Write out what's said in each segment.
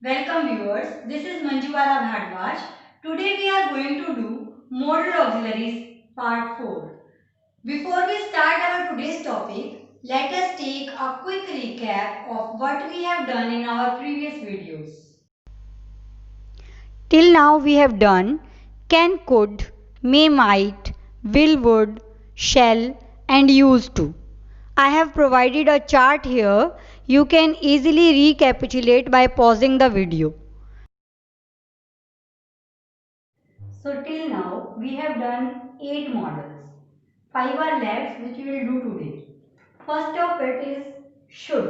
Welcome viewers, this is Manjubala Bhardwaj. Today we are going to do Modal Auxiliaries Part 4. Before we start our today's topic, let us take a quick recap of what we have done in our previous videos. Till now we have done can, could, may, might, will, would, shall and used to. I have provided a chart here. You can easily recapitulate by pausing the video. So till now we have done 8 models. 5 are left which we will do today. First of it is should.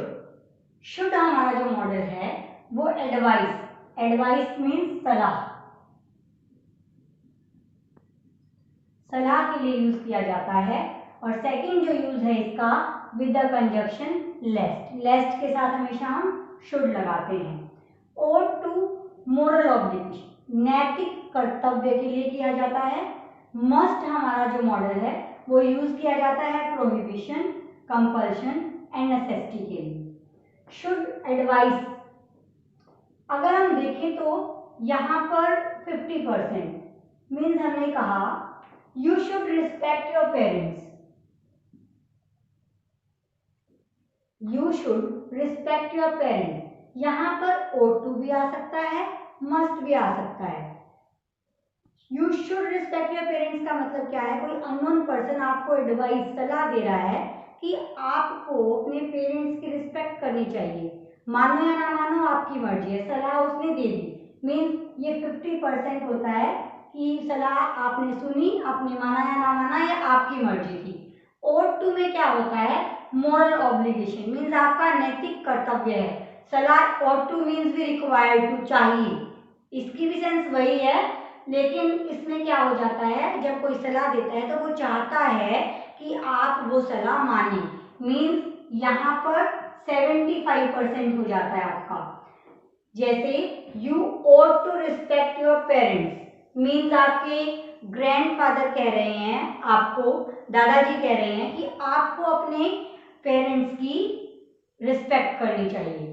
Should हमारा जो model है वो advice. Advice means सलाह. सलाह के लिए use किया जाता है. और सेकंड जो यूज है इसका विद द कंजक्शन लेस्ट. लेस्ट के साथ हमेशा हम शुड लगाते हैं. और टू मोरल ऑब्लिगेशन, नैतिक कर्तव्य के लिए किया जाता है. मस्ट हमारा जो मॉडल है वो यूज किया जाता है प्रोहिबिशन, कंपल्शन एंड नेसेसिटी के लिए. शुड एडवाइस, अगर हम देखें तो यहाँ पर 50% मीन्स हमने कहा you should respect your parents. You should respect your parents. यहाँ पर ought to भी आ सकता है, मस्ट भी आ सकता है. You should respect your parents का मतलब क्या है? कोई अननोन पर्सन आपको एडवाइस, सलाह दे रहा है कि आपको अपने पेरेंट्स की रिस्पेक्ट करनी चाहिए. मानो या ना मानो आपकी मर्जी है, सलाह उसने दे दी. मीन्स ये 50% होता है कि सलाह आपने सुनी, आपने माना या ना माना, ये आपकी मर्जी थी. ought to में क्या होता है? मोरल ऑब्लिगेशन मीन्स आपका नैतिक कर्तव्य है. सलाह ought to मीन्स भी रिक्वायर्ड टू, चाहिए. इसकी भी सेंस वही है, लेकिन इसमें क्या हो जाता है, जब कोई सलाह देता है तो वो चाहता है कि आप वो सलाह माने. मीन्स यहाँ पर 75% हो जाता है आपका. जैसे you ought to respect your parents means आपके ग्रैंडफादर कह रहे हैं, आपको दादाजी कह रहे हैं कि आपको अपने पेरेंट्स की रिस्पेक्ट करनी चाहिए.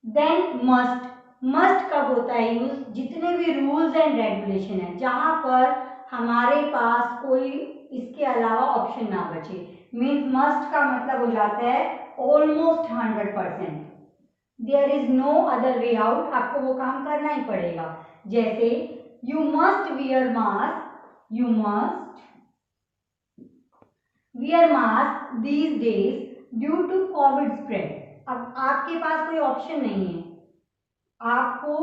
Then must. मस्ट कब होता है यूज? जितने भी रूल्स एंड रेगुलेशन है जहां पर हमारे पास कोई इसके अलावा ऑप्शन ना बचे. मीन्स मस्ट का मतलब हो जाता है almost 100%. There is no other way out, आपको वो काम करना ही पड़ेगा. जैसे you must wear mask. You must wear mask these days due to covid spread. अब आपके पास कोई ऑप्शन नहीं है, आपको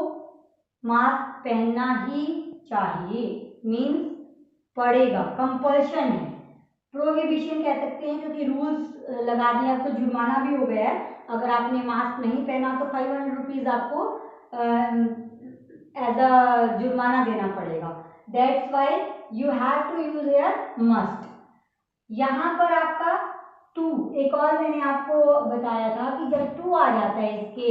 मास्क पहनना ही चाहिए. मीन्स पड़ेगा, कंपल्शन है. प्रोहिबिशन कह सकते हैं क्योंकि रूल्स लगा दिया तो जुर्माना भी हो गया है. अगर आपने मास्क नहीं पहना तो 500 रुपीज आपको एज अ जुर्माना देना पड़ेगा. That's why you have to use here must. यहाँ पर आपका टू, एक और मैंने आपको बताया था कि जब टू आ जाता है इसके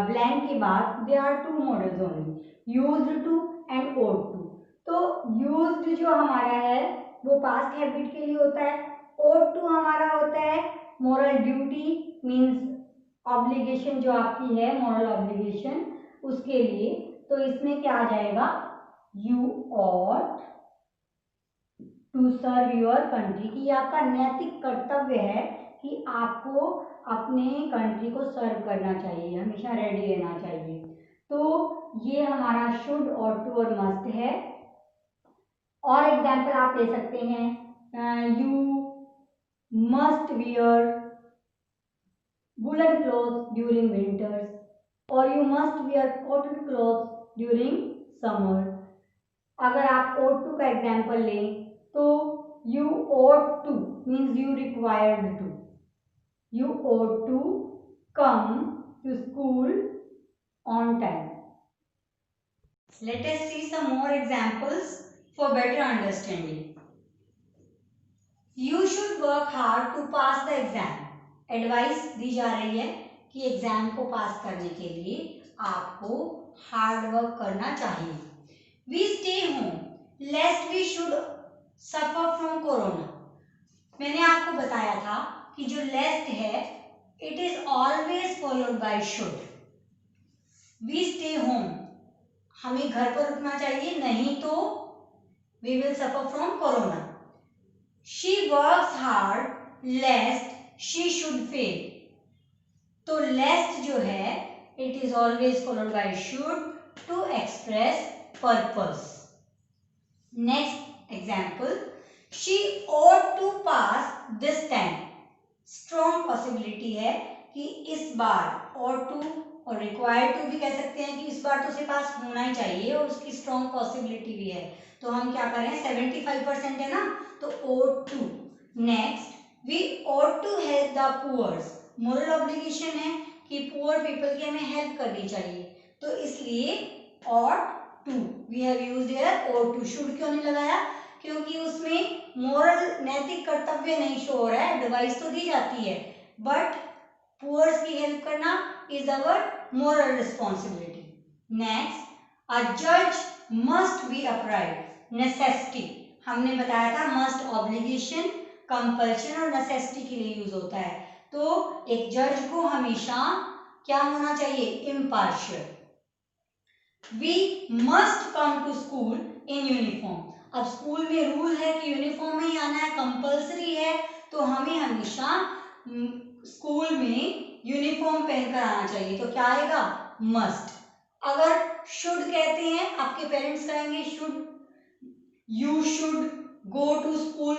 ब्लैंक के बाद, they are two modals only, used to and ought to. तो यूज्ड जो हमारा है वो पास्ट हैबिट के लिए होता है. ought to हमारा होता है मोरल ड्यूटी मीन्स ऑब्लिगेशन जो आपकी है, मोरल ऑब्लिगेशन, उसके लिए. तो इसमें क्या आ जाएगा? You ought to serve your country, की आपका नैतिक कर्तव्य है कि आपको अपने कंट्री को सर्व करना चाहिए, हमेशा रेडी रहना चाहिए. तो ये हमारा शुड और टू और मस्ट है. और एग्जाम्पल आप ले सकते हैं, you must wear woollen cloth during winters और you must wear cotton cloth during summer. अगर आप ought to का एग्जाम्पल लें तो you ought to means you required to. You ought to come to school on time. Let us see some more examples for better understanding. You should work hard to pass the exam. Advice दी जा रही है कि exam को पास करने के लिए आपको हार्ड वर्क करना चाहिए. We stay home lest we should suffer from corona. मैंने आपको बताया था कि जो लेस्ट है it is always followed by should. We stay home, हमें घर पर रुकना चाहिए, नहीं तो we will suffer from corona. She works hard lest she should fail, तो लेस्ट जो है it is always followed by should to express purpose. Next example, she ought to pass this time, strong possibility है कि इस बार, ought to और required to भी कह सकते हैं कि इस बार तो उसे पास होना ही चाहिए और उसकी स्ट्रॉन्ग पॉसिबिलिटी भी है, तो हम क्या करें, 75% है ना, तो ought to. Next, we ought to help the poors, moral obligation है कि पुअर पीपल की हमें हेल्प करनी चाहिए, तो इसलिए ought to we have used here ought to. Should क्यों नहीं लगाया, क्योंकि उसमें मोरल नैतिक कर्तव्य नहीं शो हो रहा है, एडवाइस तो दी जाती है, बट पुअर्स की हेल्प करना is our moral responsibility. Next, a जज मस्ट बी अपराइट, नेसेसिटी, हमने बताया था मस्ट ऑब्लिगेशन, कंपल्शन और नेसेसिटी के लिए यूज होता है, तो एक जज को हमेशा क्या होना चाहिए, impartial. We must come to school in uniform, अब स्कूल में रूल है कि यूनिफॉर्म में ही आना है, कंपल्सरी है, तो हमें हमेशा स्कूल में यूनिफॉर्म पहनकर आना चाहिए, तो क्या आएगा, मस्ट। अगर शुड कहते हैं, आपके पेरेंट्स कहेंगे should, you should go to school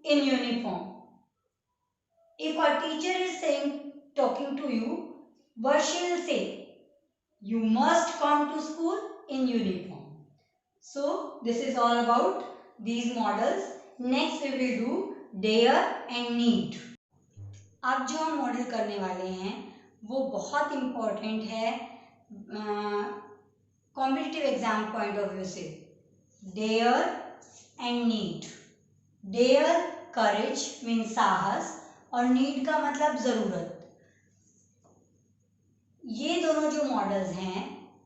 in uniform. If a teacher is saying, talking to you, what she will say, you must come to school in uniform. So this is all about these models. Next we will do dare and need. अब जो हम model करने वाले हैं वो बहुत important है competitive exam point of view से। Dare and need, dare courage mean साहस और नीड का मतलब जरूरत। ये दोनों जो मॉडल्स हैं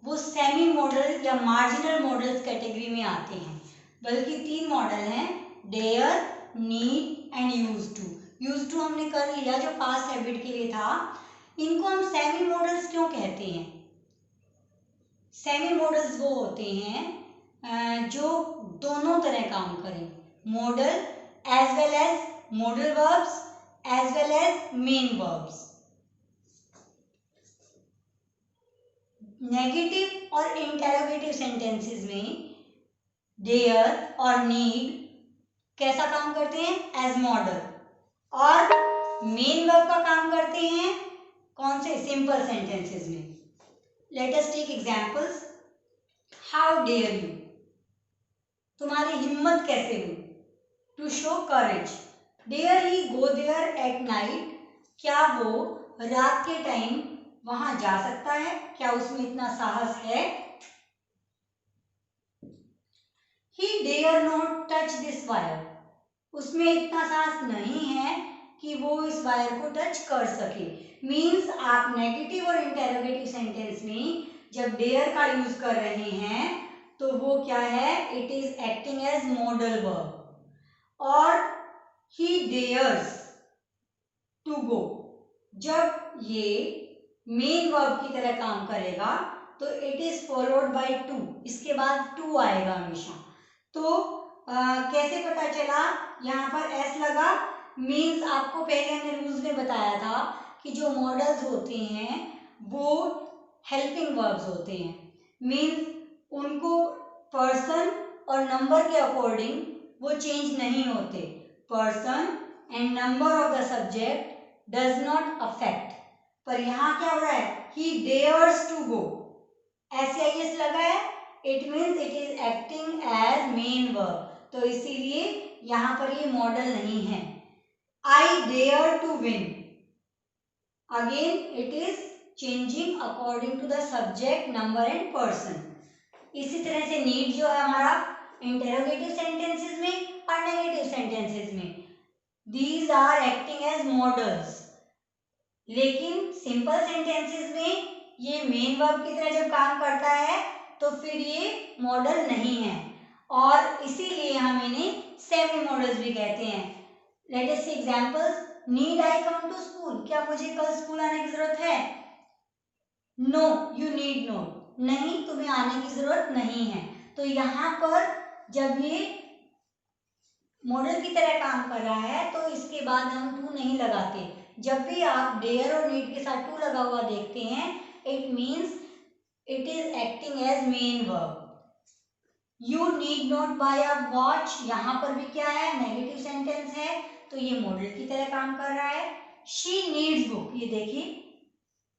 वो सेमी मॉडल या मार्जिनल मॉडल्स कैटेगरी में आते हैं, बल्कि 3 मॉडल हैं, dare, need and use to. Use to हमने कर लिया जो पास्ट हैबिट के लिए था। इनको हम सेमी मॉडल्स क्यों कहते हैं? सेमी मॉडल्स वो होते हैं जो दोनों तरह काम करें, modal as well as modal verbs as well as main verbs. Negative और इंटेरोगेटिव सेंटेंसेस में डेयर और नीड कैसा काम करते हैं, एज मॉडल, और मेन वर्ब का काम करते हैं कौन से, सिंपल सेंटेंसेस में। Let us take examples. How dare you, तुम्हारी हिम्मत कैसे हुई, to show courage. Dare he go there at night, क्या वो रात के टाइम वहां जा सकता है, क्या उसमें इतना साहस है। He dare not touch this wire, उसमें इतना साहस नहीं है कि वो इस वायर को टच कर सके। मीन्स आप नेगेटिव और इंटेरोगेटिव सेंटेंस में जब डेयर का यूज कर रहे हैं तो वो क्या है, it is acting as modal verb. और he dares to go, जब ये मेन वर्ब की तरह काम करेगा तो it is followed by two, इसके बाद टू आएगा हमेशा। तो कैसे पता चला, यहाँ पर एस लगा, मीन्स आपको पहले हमने रूल्स में बताया था कि जो मॉडल्स होते हैं वो हेल्पिंग वर्ब्स होते हैं, मीन्स उनको पर्सन और नंबर के अकॉर्डिंग वो चेंज नहीं होते। Person and number of the subject does not affect, पर यहाँ क्या हो रहा है, he dares to go, SIS लगा है, it means it is acting as main verb, तो इसीलिए यहाँ पर ये मॉडल नहीं है। I dare to win, again it is changing according to the subject, number and person. इसी तरह से नीड जो है हमारा इंटेरोगेटिव सेंटेंसेस में और नेगेटिव सेंटेंसेस में, these are acting as modals. लेकिन सिंपल सेंटेंसेस में ये मेन वर्ब की तरह जब काम करता है तो फिर ये मॉडल नहीं है, और इसीलिए हम इन्हें सेमी मॉडल्स भी कहते हैं। Let us see examples. Need I come to school, क्या मुझे कल स्कूल आने की जरूरत है? नो यू नीड नोट, नहीं तुम्हें आने की जरूरत नहीं है। तो यहाँ पर जब ये मॉडल की तरह काम कर रहा है तो इसके बाद हम टू नहीं लगाते। जब भी आप डेयर और नीड के साथ टू लगा हुआ देखते हैं, it means it is acting as main verb. You need not buy a watch, यहाँ पर भी क्या है, नेगेटिव सेंटेंस है, तो ये मॉडल की तरह काम कर रहा है। शी नीड्स बुक, ये देखिए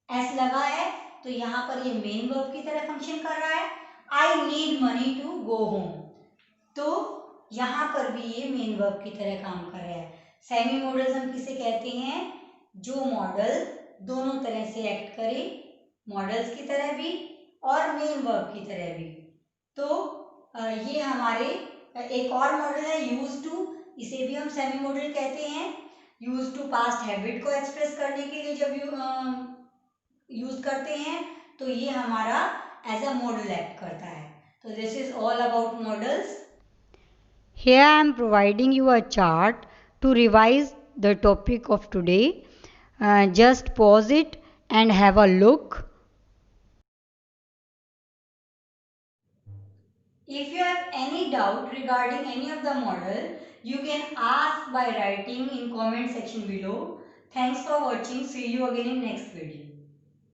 एस लगा है, तो यहाँ पर ये मेन वर्ब की तरह फंक्शन कर रहा है। I need money to go home, तो यहाँ पर भी ये मेन वर्ब की तरह काम कर रहा है। सेमी मॉडल्स हम किसे कहते हैं, जो मॉडल दोनों तरह से एक्ट करे, मॉडल्स की तरह भी और मेन वर्ब की तरह भी। तो ये हमारे एक और मॉडल है यूज टू, इसे भी हम सेमी मॉडल कहते हैं। यूज टू पास्ट हैबिट को एक्सप्रेस करने के लिए जब यूज करते हैं तो ये हमारा एज अ मॉडल एक्ट करता है। तो this is all about models. Here I am providing you a chart to revise the topic of today. Just pause it and have a look. If you have any doubt regarding any of the model, you can ask by writing in comment section below. Thanks for watching. See you again in next video.